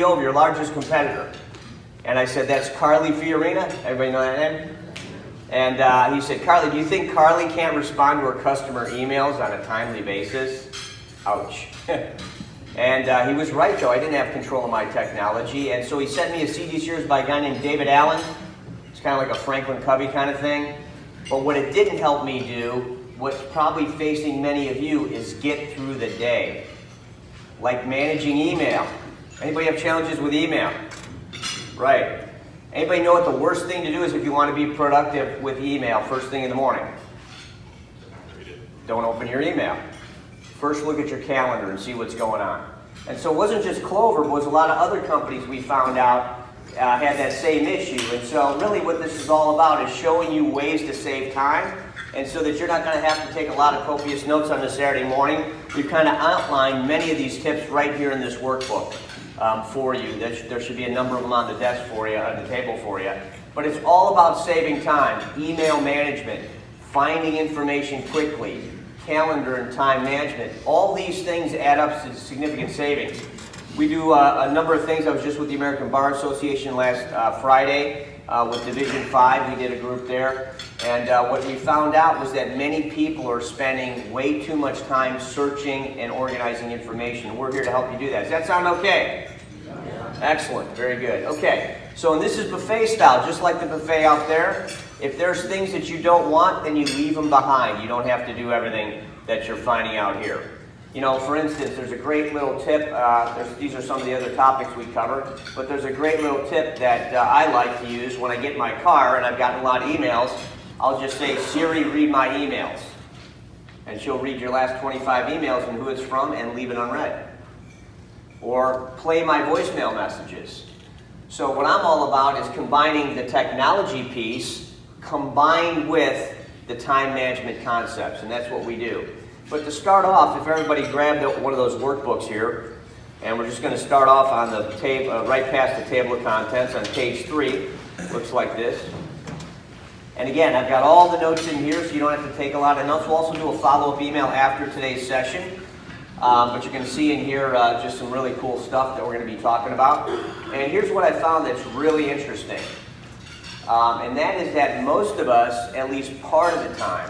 CEO of your largest competitor. And I said, that's Carly Fiorina. Everybody know that name? And he said, Carly, do you think Carly can't respond to her customer emails on a timely basis? Ouch. And he was right, though. I didn't have control of my technology. And so he sent me a CD series by a guy named David Allen. It's kind of like a Franklin Covey kind of thing. But what it didn't help me do, what's probably facing many of you, is get through the day. Like managing email. Anybody have challenges with email? Right. Anybody know what the worst thing to do is if you want to be productive with email first thing in the morning? Don't open your email. First look at your calendar and see what's going on. And so it wasn't just Clover, but it was a lot of other companies we found out had that same issue. And so really what this is all about is showing you ways to save time, and so that you're not going to have to take a lot of copious notes on this Saturday morning. We've kind of outlined many of these tips right here in this workbook for you. There should be a number of them on the desk for you, on the table for you. But it's all about saving time, email management, finding information quickly, calendar and time management. All these things add up to significant savings. We do a number of things. I was just with the American Bar Association last Friday with Division 5. We did a group there. And what we found out was that many people are spending way too much time searching and organizing information. We're here to help you do that. Does that sound okay? Yeah. Excellent. Very good. Okay. So this is buffet style, just like the buffet out there. If there's things that you don't want, then you leave them behind. You don't have to do everything that you're finding out here. You know, for instance, there's a great little tip. These are some of the other topics we cover, but there's a great little tip that I like to use when I get in my car and I've gotten a lot of emails. I'll just say, Siri, read my emails. And she'll read your last 25 emails and who it's from and leave it unread. Or play my voicemail messages. So what I'm all about is combining the technology piece combined with the time management concepts, and that's what we do. But to start off, if everybody grabbed one of those workbooks here, and we're just going to start off on the table, right past the table of contents on page 3. Looks like this. And again, I've got all the notes in here, so you don't have to take a lot of notes. We'll also do a follow-up email after today's session. But you're going to see in here just some really cool stuff that we're going to be talking about. And here's what I found that's really interesting. And that is that most of us, at least part of the time,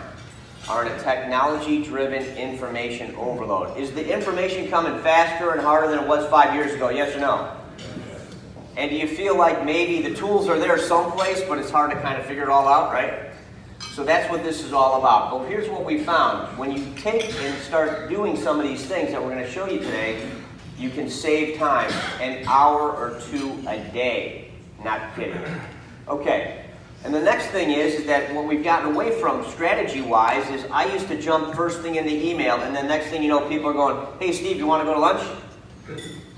are in a technology-driven information overload. Is the information coming faster and harder than it was 5 years ago? Yes or no? And do you feel like maybe the tools are there someplace, but it's hard to kind of figure it all out, right? So that's what this is all about. But here's what we found. When you take and start doing some of these things that we're going to show you today, you can save time, an hour or two a day. Not kidding. Okay. And the next thing is that what we've gotten away from strategy-wise is I used to jump first thing in the email, and then next thing you know, people are going, hey, Steve, you want to go to lunch?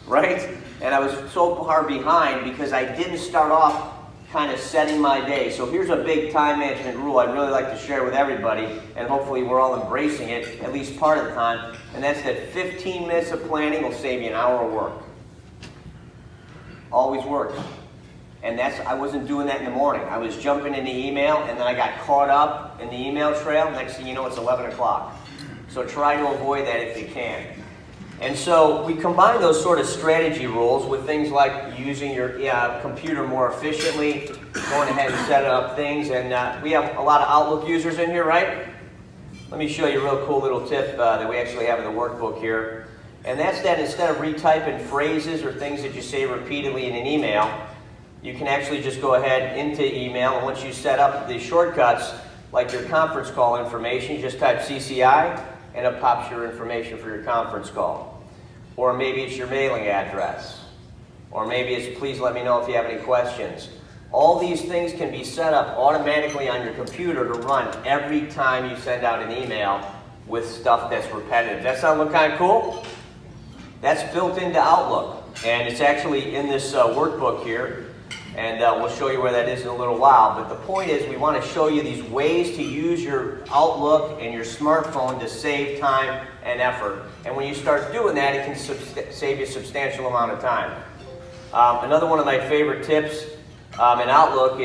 Right? And I was so far behind because I didn't start off kind of setting my day. So here's a big time management rule I'd really like to share with everybody, and hopefully we're all embracing it at least part of the time, and that's that 15 minutes of planning will save you an hour of work. Always works. And I wasn't doing that in the morning. I was jumping in the email, and then I got caught up in the email trail. Next thing you know, it's 11 o'clock. So try to avoid that if you can. And so we combine those sort of strategy rules with things like using your computer more efficiently, going ahead and setting up things. And we have a lot of Outlook users in here, right? Let me show you a real cool little tip that we actually have in the workbook here. And that's that instead of retyping phrases or things that you say repeatedly in an email, you can actually just go ahead into email, and once you set up the shortcuts, like your conference call information, you just type CCI, and it pops your information for your conference call. Or maybe it's your mailing address. Or maybe it's please let me know if you have any questions. All these things can be set up automatically on your computer to run every time you send out an email with stuff that's repetitive. Does that sound kind of cool? That's built into Outlook, and it's actually in this workbook here. And we'll show you where that is in a little while. But the point is we want to show you these ways to use your Outlook and your smartphone to save time and effort. And when you start doing that, it can save you a substantial amount of time. Another one of my favorite tips in Outlook is